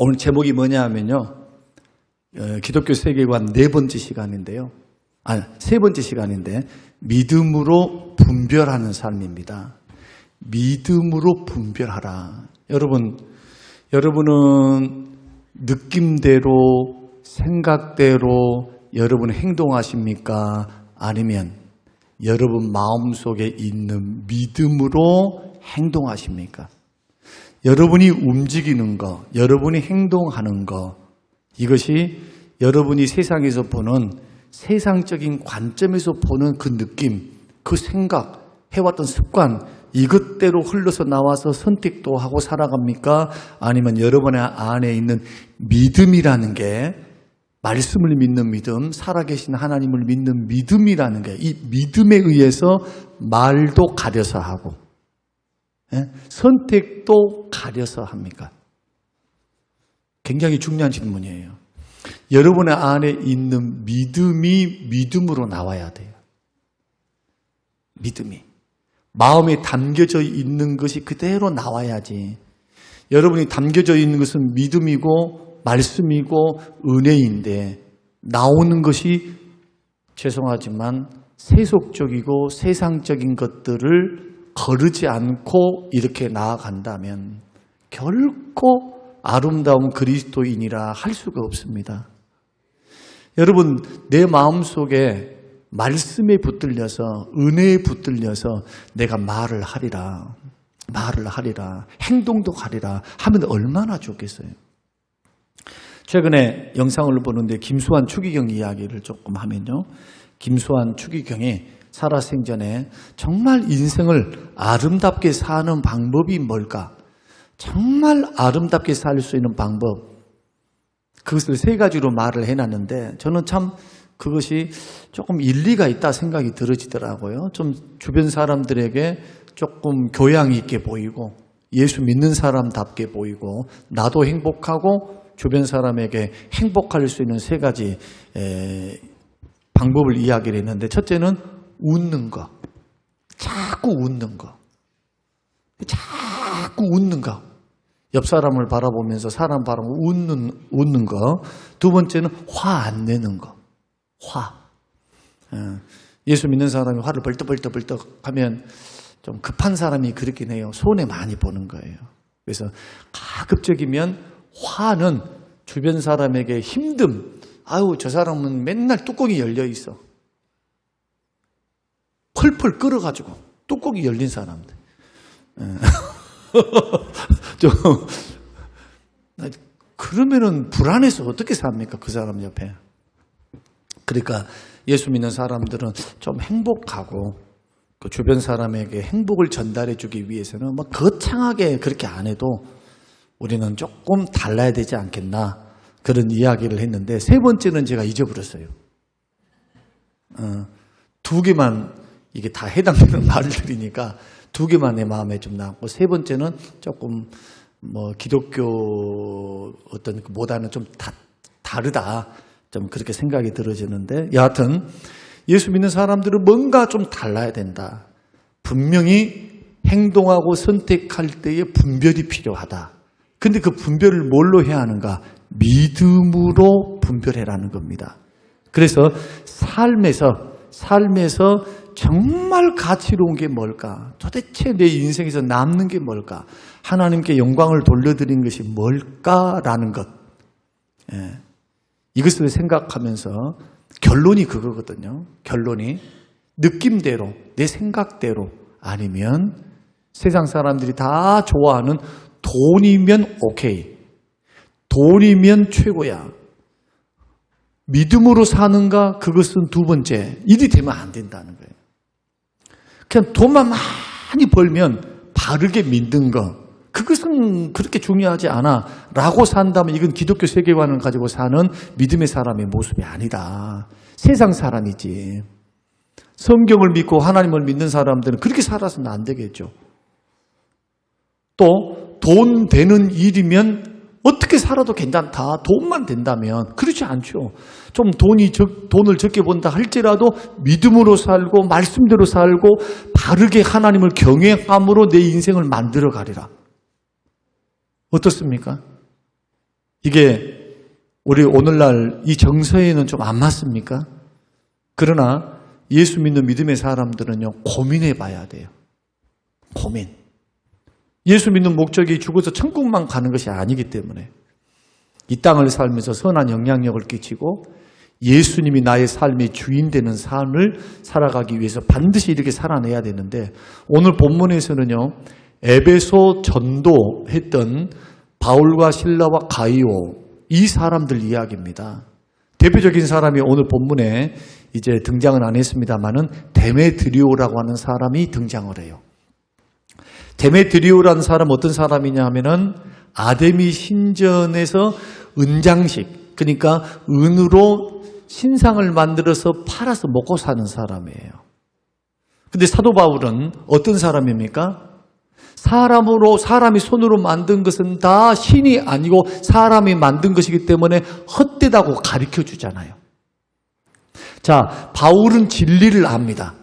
오늘 제목이 뭐냐 하면요. 기독교 세계관 네 번째 시간인데요. 세 번째 시간인데 믿음으로 분별하는 삶입니다. 믿음으로 분별하라. 여러분은 느낌대로 생각대로 여러분 행동하십니까? 아니면 여러분 마음속에 있는 믿음으로 행동하십니까? 여러분이 움직이는 거, 여러분이 행동하는 거, 이것이 여러분이 세상에서 보는 세상적인 관점에서 보는 그 느낌, 그 생각, 해왔던 습관, 이것대로 흘러서 나와서 선택도 하고 살아갑니까? 아니면 여러분의 안에 있는 믿음이라는 게, 말씀을 믿는 믿음, 살아계신 하나님을 믿는 믿음이라는 게, 이 믿음에 의해서 말도 가려서 하고 선택도 가려서 합니까? 굉장히 중요한 질문이에요. 여러분의 안에 있는 믿음이 믿음으로 나와야 돼요. 믿음이. 마음에 담겨져 있는 것이 그대로 나와야지. 여러분이 담겨져 있는 것은 믿음이고 말씀이고 은혜인데 나오는 것이 죄송하지만 세속적이고 세상적인 것들을 거르지 않고 이렇게 나아간다면 결코 아름다운 그리스도인이라 할 수가 없습니다. 여러분, 내 마음속에 말씀에 붙들려서 은혜에 붙들려서 내가 말을 하리라 행동도 하리라 하면 얼마나 좋겠어요. 최근에 영상을 보는데 김수환 추기경 이야기를 조금 하면요, 김수환 추기경이 살아생전에 정말 인생을 아름답게 사는 방법이 뭘까? 정말 아름답게 살 수 있는 방법, 그것을 세 가지로 말을 해놨는데 저는 참 그것이 조금 일리가 있다 생각이 들어지더라고요. 좀 주변 사람들에게 조금 교양 있게 보이고 예수 믿는 사람답게 보이고 나도 행복하고 주변 사람에게 행복할 수 있는 세 가지 방법을 이야기를 했는데, 첫째는 웃는 거. 자꾸 웃는 거. 옆 사람을 바라보면서 사람 바라보면 웃는 거. 두 번째는 화 안 내는 거. 예수 믿는 사람이 화를 벌떡벌떡 하면 좀 급한 사람이 그렇긴 해요. 손해 많이 보는 거예요. 그래서 가급적이면 화는 주변 사람에게 힘듦, 아유 저 사람은 맨날 뚜껑이 열려 있어, 펄펄 끓어가지고 뚜껑이 열린 사람들 그러면은 불안해서 어떻게 삽니까? 그 사람 옆에. 그러니까 예수 믿는 사람들은 좀 행복하고 그 주변 사람에게 행복을 전달해 주기 위해서는 뭐 거창하게 그렇게 안 해도 우리는 조금 달라야 되지 않겠나, 그런 이야기를 했는데, 세 번째는 제가 잊어버렸어요. 두 개만 이게 다 해당되는 말들이니까 두 개만 내 마음에 좀 남고, 세 번째는 조금 뭐 기독교 어떤 보다는 좀 다르다, 좀 그렇게 생각이 들어지는데, 여하튼 예수 믿는 사람들은 뭔가 좀 달라야 된다. 분명히 행동하고 선택할 때의 분별이 필요하다. 근데 그 분별을 뭘로 해야 하는가? 믿음으로 분별해라는 겁니다. 그래서 삶에서 정말 가치로운 게 뭘까? 도대체 내 인생에서 남는 게 뭘까? 하나님께 영광을 돌려드린 것이 뭘까라는 것. 이것을 생각하면서 결론이 그거거든요. 결론이 느낌대로, 내 생각대로, 아니면 세상 사람들이 다 좋아하는 돈이면 오케이, 돈이면 최고야, 믿음으로 사는가? 그것은 두 번째. 일이 되면 안 된다는 거예요. 그냥 돈만 많이 벌면 바르게 믿는 거, 그것은 그렇게 중요하지 않아 라고 산다면 이건 기독교 세계관을 가지고 사는 믿음의 사람의 모습이 아니다. 세상 사람이지. 성경을 믿고 하나님을 믿는 사람들은 그렇게 살아서는 안 되겠죠. 또 돈 되는 일이면 어떻게 살아도 괜찮다, 돈만 된다면. 그렇지 않죠. 좀 돈을 적게 번다 할지라도 믿음으로 살고 말씀대로 살고 바르게 하나님을 경외함으로 내 인생을 만들어 가리라. 어떻습니까? 이게 우리 오늘날 이 정서에는 좀 안 맞습니까? 그러나 예수 믿는 믿음의 사람들은요, 고민해 봐야 돼요. 고민. 예수 믿는 목적이 죽어서 천국만 가는 것이 아니기 때문에 이 땅을 살면서 선한 영향력을 끼치고 예수님이 나의 삶의 주인 되는 삶을 살아가기 위해서 반드시 이렇게 살아내야 되는데, 오늘 본문에서는요, 에베소 전도했던 바울과 실라와 가이오, 이 사람들 이야기입니다. 대표적인 사람이 오늘 본문에 이제 등장은 안 했습니다만은 데메드리오라고 하는 사람이 등장을 해요. 데메드리오라는 사람 어떤 사람이냐 하면은 아데미 신전에서 은장식, 그러니까 은으로 신상을 만들어서 팔아서 먹고 사는 사람이에요. 근데 사도 바울은 어떤 사람입니까? 사람이 손으로 만든 것은 다 신이 아니고 사람이 만든 것이기 때문에 헛되다고 가르쳐 주잖아요. 자, 바울은 진리를 압니다.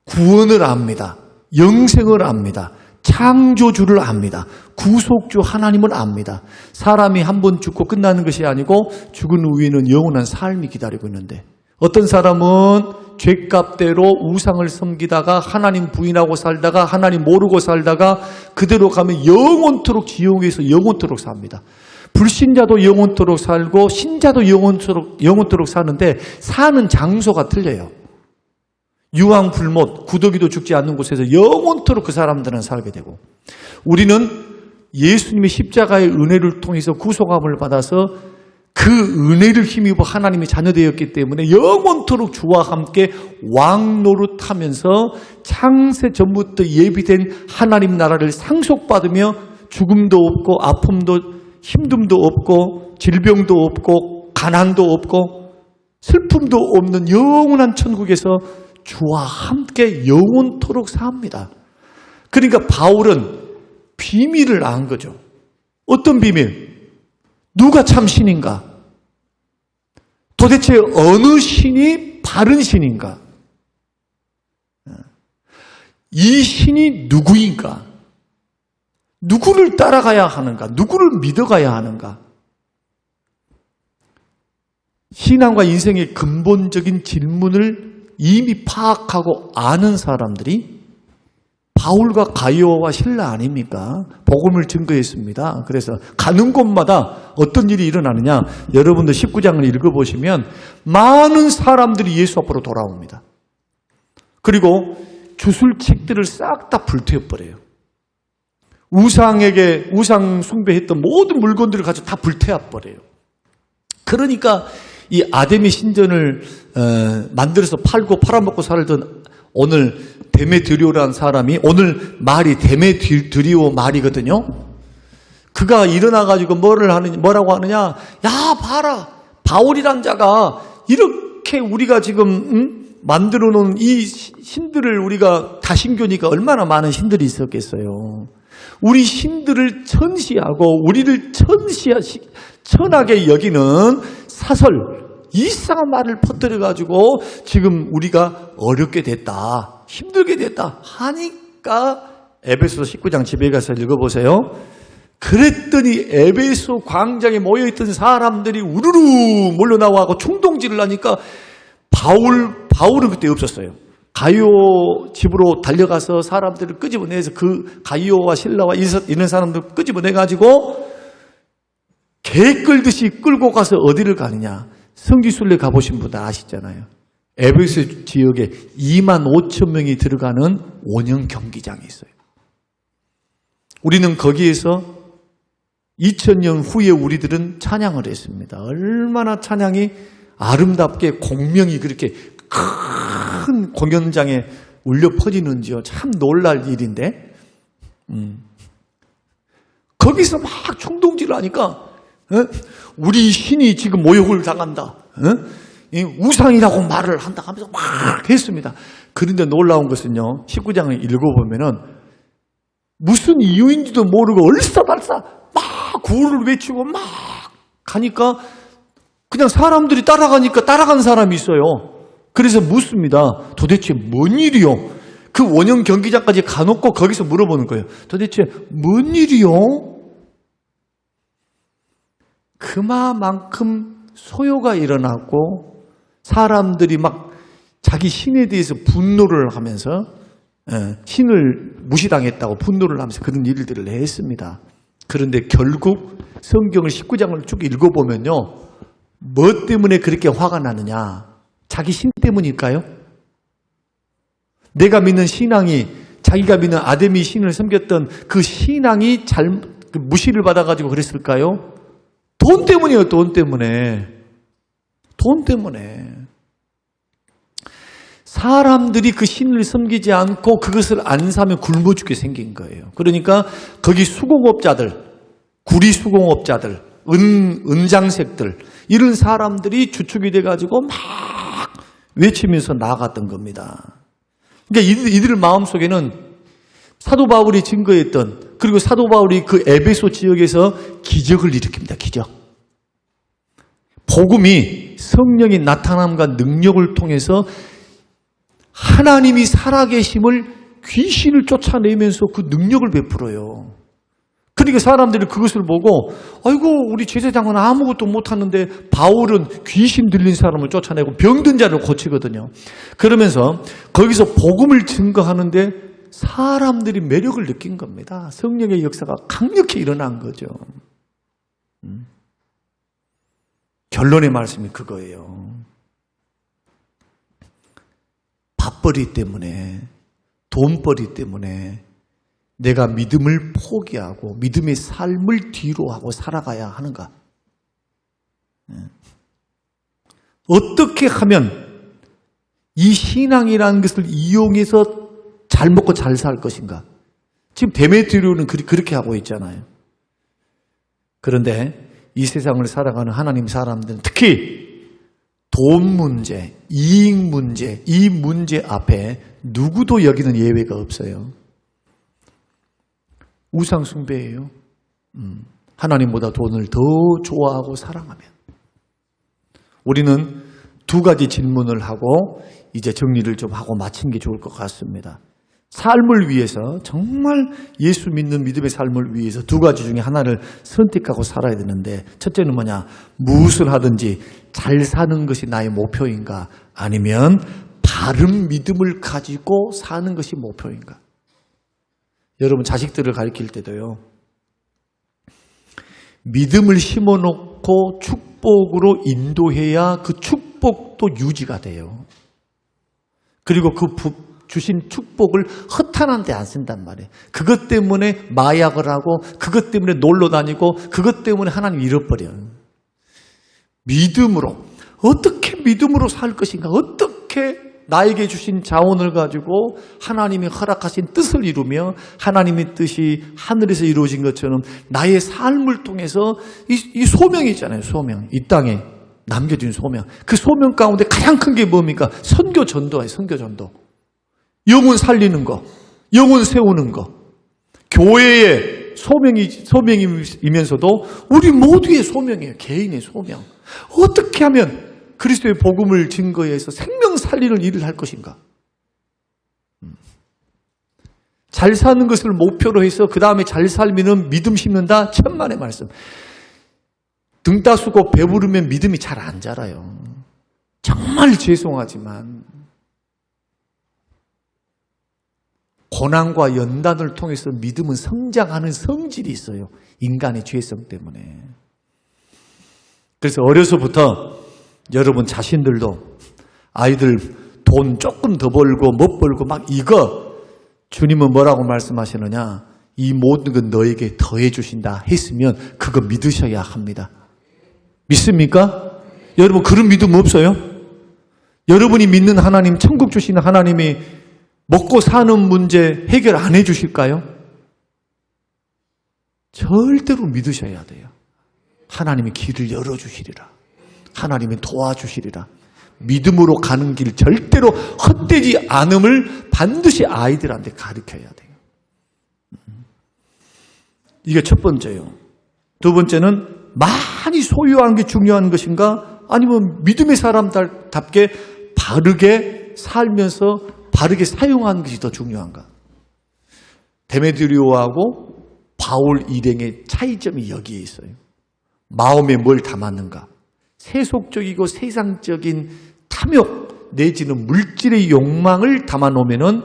구원을 압니다. 영생을 압니다. 창조주를 압니다. 구속주 하나님을 압니다. 사람이 한 번 죽고 끝나는 것이 아니고 죽은 후에는 영원한 삶이 기다리고 있는데, 어떤 사람은 죄값대로 우상을 섬기다가 하나님 부인하고 살다가 하나님 모르고 살다가 그대로 가면 영원토록 지옥에서 영원토록 삽니다. 불신자도 영원토록 살고 신자도 영원토록 사는데 사는 장소가 틀려요. 유황불못, 구더기도 죽지 않는 곳에서 영원토록 그 사람들은 살게 되고, 우리는 예수님의 십자가의 은혜를 통해서 구속함을 받아서 그 은혜를 힘입어 하나님의 자녀되었기 때문에 영원토록 주와 함께 왕노릇하면서 창세 전부터 예비된 하나님 나라를 상속받으며 죽음도 없고 아픔도 힘듦도 없고 질병도 없고 가난도 없고 슬픔도 없는 영원한 천국에서 주와 함께 영원토록 삽니다. 그러니까 바울은 비밀을 안 거죠. 어떤 비밀? 누가 참 신인가? 도대체 어느 신이 바른 신인가? 이 신이 누구인가? 누구를 따라가야 하는가? 누구를 믿어가야 하는가? 신앙과 인생의 근본적인 질문을 이미 파악하고 아는 사람들이 바울과 가이오와 실라 아닙니까? 복음을 증거했습니다. 그래서 가는 곳마다 어떤 일이 일어나느냐, 여러분들 19장을 읽어보시면 많은 사람들이 예수 앞으로 돌아옵니다. 그리고 주술책들을 싹 다 불태워버려요. 우상 숭배했던 모든 물건들을 가지고 다 불태워버려요. 그러니까 이 아데미 신전을 만들어서 팔고 팔아먹고 살던 오늘 데메드리오라는 사람이, 오늘 말이 데메드리오 말이거든요. 그가 일어나가지고 뭐라고 하느냐? 야, 봐라, 바울이란 자가 이렇게 우리가 지금 만들어 놓은 이 신들을, 우리가 다신교니까 얼마나 많은 신들이 있었겠어요. 우리 신들을 천시하고 우리를 천하게 여기는 사설, 이상한 말을 퍼뜨려가지고 지금 우리가 어렵게 됐다, 힘들게 됐다 하니까 에베소 19장 집에 가서 읽어보세요. 그랬더니 에베소 광장에 모여있던 사람들이 우르르 몰려나와서 충동질을 하니까 바울은 그때 없었어요. 가이오 집으로 달려가서 사람들을 끄집어내서 그 가이오와 실라와 이런 사람들 끄집어내가지고 개 끌듯이 끌고 가서 어디를 가느냐? 성지순례 가보신 분들 아시잖아요. 에베소 지역에 2만 5천 명이 들어가는 원형 경기장이 있어요. 우리는 거기에서 2000년 후에 우리들은 찬양을 했습니다. 얼마나 찬양이 아름답게 공명이 그렇게 큰 공연장에 울려 퍼지는지요. 참 놀랄 일인데, 거기서 막 충동질을 하니까 우리 신이 지금 모욕을 당한다, 우상이라고 말을 한다 하면서 막 했습니다. 그런데 놀라운 것은요, 19장을 읽어보면은 무슨 이유인지도 모르고 얼싸발싸 막 구호를 외치고 막 가니까 그냥 사람들이 따라가니까 따라간 사람이 있어요. 그래서 묻습니다. 도대체 뭔 일이요? 그 원형 경기장까지 가놓고 거기서 물어보는 거예요. 도대체 뭔 일이요? 그만큼 소요가 일어났고 사람들이 막 자기 신에 대해서 분노를 하면서 신을 무시당했다고 분노를 하면서 그런 일들을 했습니다. 그런데 결국 성경을 19장을 쭉 읽어보면요. 뭐 때문에 그렇게 화가 나느냐? 자기 신 때문일까요? 내가 믿는 신앙이 자기가 믿는 아데미 신을 섬겼던 그 신앙이 무시를 받아가지고 그랬을까요? 돈 때문이에요. 돈 때문에. 돈 때문에. 사람들이 그 신을 섬기지 않고 그것을 안 사면 굶어 죽게 생긴 거예요. 그러니까 거기 수공업자들, 구리 수공업자들, 은장색들 이런 사람들이 주축이 돼가지고 막 외치면서 나아갔던 겁니다. 그러니까 이들 마음속에는 사도 바울이 증거했던 그리고 사도 바울이 그 에베소 지역에서 기적을 일으킵니다. 기적. 복음이 성령의 나타남과 능력을 통해서 하나님이 살아계심을 귀신을 쫓아내면서 그 능력을 베풀어요. 그러니까 사람들이 그것을 보고 아이고 우리 제사장은 아무것도 못하는데 바울은 귀신 들린 사람을 쫓아내고 병든 자를 고치거든요. 그러면서 거기서 복음을 증거하는데 사람들이 매력을 느낀 겁니다. 성령의 역사가 강력히 일어난 거죠. 결론의 말씀이 그거예요. 밥벌이 때문에, 돈벌이 때문에 내가 믿음을 포기하고 믿음의 삶을 뒤로 하고 살아가야 하는가? 어떻게 하면 이 신앙이라는 것을 이용해서 잘 먹고 잘 살 것인가? 지금 데메트리오는 그렇게 하고 있잖아요. 그런데 이 세상을 살아가는 하나님 사람들은 특히 돈 문제, 이익 문제, 이 문제 앞에 누구도 여기는 예외가 없어요. 우상 숭배예요. 하나님보다 돈을 더 좋아하고 사랑하면. 우리는 두 가지 질문을 하고 이제 정리를 좀 하고 마치는 게 좋을 것 같습니다. 삶을 위해서 정말 예수 믿는 믿음의 삶을 위해서 두 가지 중에 하나를 선택하고 살아야 되는데 첫째는 뭐냐? 무엇을 하든지 잘 사는 것이 나의 목표인가? 아니면 바른 믿음을 가지고 사는 것이 목표인가? 여러분 자식들을 가르칠 때도요. 믿음을 심어놓고 축복으로 인도해야 그 축복도 유지가 돼요. 그리고 그 주신 축복을 허탄한 데 안 쓴단 말이에요. 그것 때문에 마약을 하고 그것 때문에 놀러 다니고 그것 때문에 하나님 잃어버려요. 믿음으로 어떻게 믿음으로 살 것인가? 어떻게 나에게 주신 자원을 가지고 하나님이 허락하신 뜻을 이루며 하나님의 뜻이 하늘에서 이루어진 것처럼 나의 삶을 통해서 이 소명이 있잖아요. 소명. 이 땅에 남겨진 소명. 그 소명 가운데 가장 큰 게 뭡니까? 선교 전도예요. 선교 전도. 영혼 살리는 거, 영혼 세우는 거. 교회의 소명이면서도 우리 모두의 소명이에요. 개인의 소명. 어떻게 하면 그리스도의 복음을 증거해서 생명 살리는 일을 할 것인가? 잘 사는 것을 목표로 해서 그 다음에 잘 살면 믿음 심는다? 천만의 말씀. 등 따수고 배부르면 믿음이 잘 안 자라요. 정말 죄송하지만 고난과 연단을 통해서 믿음은 성장하는 성질이 있어요. 인간의 죄성 때문에. 그래서 어려서부터 여러분 자신들도 아이들 돈 조금 더 벌고 못 벌고 막 이거 주님은 뭐라고 말씀하시느냐? 이 모든 건 너에게 더해 주신다 했으면 그거 믿으셔야 합니다. 믿습니까? 여러분 그런 믿음 없어요? 여러분이 믿는 하나님, 천국 주시는 하나님이 먹고 사는 문제 해결 안 해 주실까요? 절대로 믿으셔야 돼요. 하나님이 길을 열어주시리라. 하나님이 도와주시리라. 믿음으로 가는 길 절대로 헛되지 않음을 반드시 아이들한테 가르쳐야 돼요. 이게 첫 번째요. 두 번째는 많이 소유하는 게 중요한 것인가? 아니면 믿음의 사람답게 바르게 살면서 바르게 사용하는 것이 더 중요한가? 데메드리오하고 바울 일행의 차이점이 여기에 있어요. 마음에 뭘 담았는가? 세속적이고 세상적인 탐욕 내지는 물질의 욕망을 담아놓으면은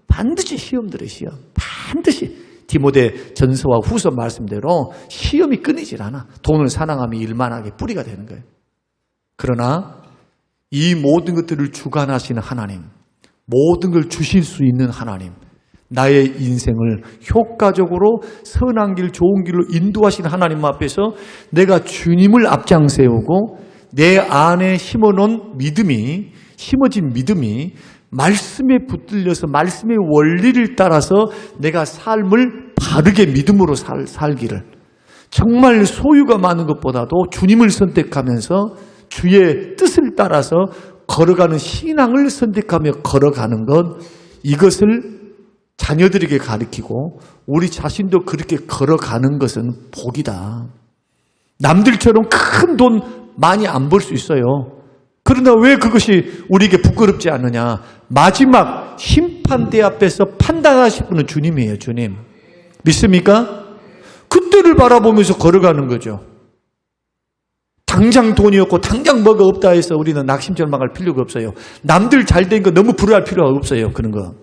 반드시 시험 들어요. 시험. 반드시. 디모데 전서와 후서 말씀대로 시험이 끊이질 않아. 돈을 사랑하면 일만하게 뿌리가 되는 거예요. 그러나 이 모든 것들을 주관하시는 하나님, 모든 걸 주실 수 있는 하나님, 나의 인생을 효과적으로 선한 길, 좋은 길로 인도하시는 하나님 앞에서 내가 주님을 앞장 세우고 내 안에 심어놓은 믿음이, 심어진 믿음이 말씀에 붙들려서 말씀의 원리를 따라서 내가 삶을 바르게 믿음으로 살기를, 정말 소유가 많은 것보다도 주님을 선택하면서 주의 뜻을 따라서 걸어가는 신앙을 선택하며 걸어가는 것, 이것을 자녀들에게 가르치고 우리 자신도 그렇게 걸어가는 것은 복이다. 남들처럼 큰 돈 많이 안 벌 수 있어요. 그러나 왜 그것이 우리에게 부끄럽지 않느냐? 마지막 심판대 앞에서 판단하실 분은 주님이에요. 주님. 믿습니까? 그때를 바라보면서 걸어가는 거죠. 당장 돈이 없고 당장 뭐가 없다 해서 우리는 낙심절망할 필요가 없어요. 남들 잘 된 거 너무 부러워할 필요가 없어요. 그런 거.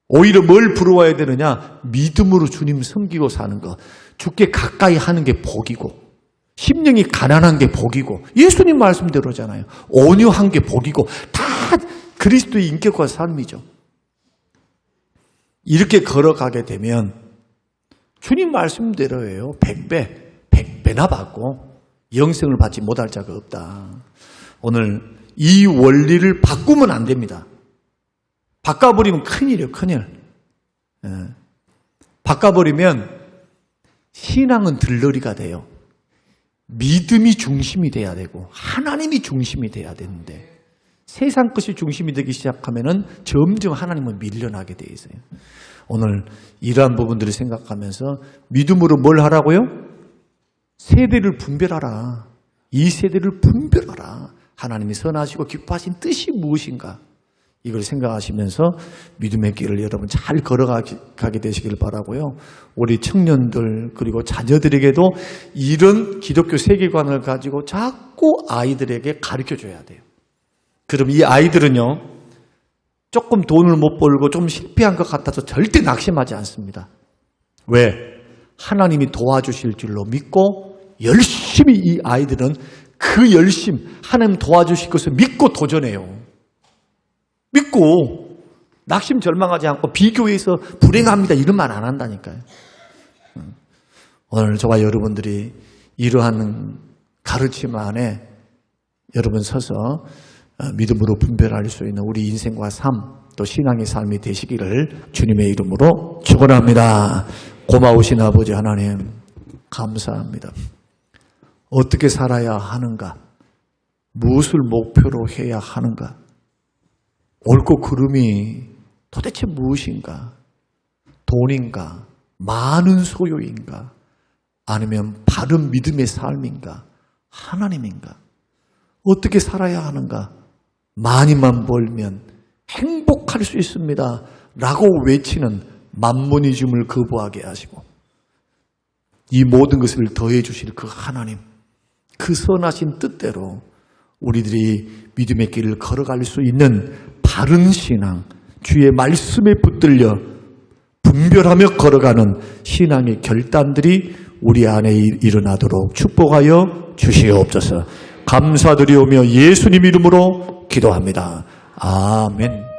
오히려 뭘 부러워해야 되느냐? 믿음으로 주님 섬기고 사는 거. 주께 가까이 하는 게 복이고, 심령이 가난한 게 복이고, 예수님 말씀대로잖아요. 온유한 게 복이고, 다 그리스도의 인격과 삶이죠. 이렇게 걸어가게 되면 주님 말씀대로예요. 100배나 받고 영생을 받지 못할 자가 없다. 오늘 이 원리를 바꾸면 안 됩니다. 바꿔버리면 큰일이에요. 큰일. 바꿔버리면 신앙은 들러리가 돼요. 믿음이 중심이 돼야 되고 하나님이 중심이 돼야 되는데 세상 것이 중심이 되기 시작하면은 점점 하나님은 밀려나게 돼 있어요. 오늘 이러한 부분들을 생각하면서 믿음으로 뭘 하라고요? 세대를 분별하라. 이 세대를 분별하라. 하나님이 선하시고 기뻐하신 뜻이 무엇인가? 이걸 생각하시면서 믿음의 길을 여러분 잘 걸어가게 되시길 바라고요. 우리 청년들 그리고 자녀들에게도 이런 기독교 세계관을 가지고 자꾸 아이들에게 가르쳐줘야 돼요. 그럼 이 아이들은요, 조금 돈을 못 벌고 좀 실패한 것 같아서 절대 낙심하지 않습니다. 왜? 하나님이 도와주실 줄로 믿고 열심히 이 아이들은 그 열심, 하나님 도와주실 것을 믿고 도전해요. 믿고 낙심 절망하지 않고 비교해서 불행합니다 이런 말 안 한다니까요. 오늘 저와 여러분들이 이러한 가르침 안에 여러분 서서 믿음으로 분별할 수 있는 우리 인생과 삶, 또 신앙의 삶이 되시기를 주님의 이름으로 축원합니다. 고마우신 아버지 하나님 감사합니다. 어떻게 살아야 하는가? 무엇을 목표로 해야 하는가? 옳고 그름이 도대체 무엇인가? 돈인가? 많은 소유인가? 아니면 바른 믿음의 삶인가? 하나님인가? 어떻게 살아야 하는가? 많이만 벌면 행복할 수 있습니다 라고 외치는 만모니즘을 거부하게 하시고 이 모든 것을 더해 주실 그 하나님, 그 선하신 뜻대로 우리들이 믿음의 길을 걸어갈 수 있는 바른 신앙, 주의 말씀에 붙들려 분별하며 걸어가는 신앙의 결단들이 우리 안에 일어나도록 축복하여 주시옵소서. 감사드리오며 예수님 이름으로 기도합니다. 아멘.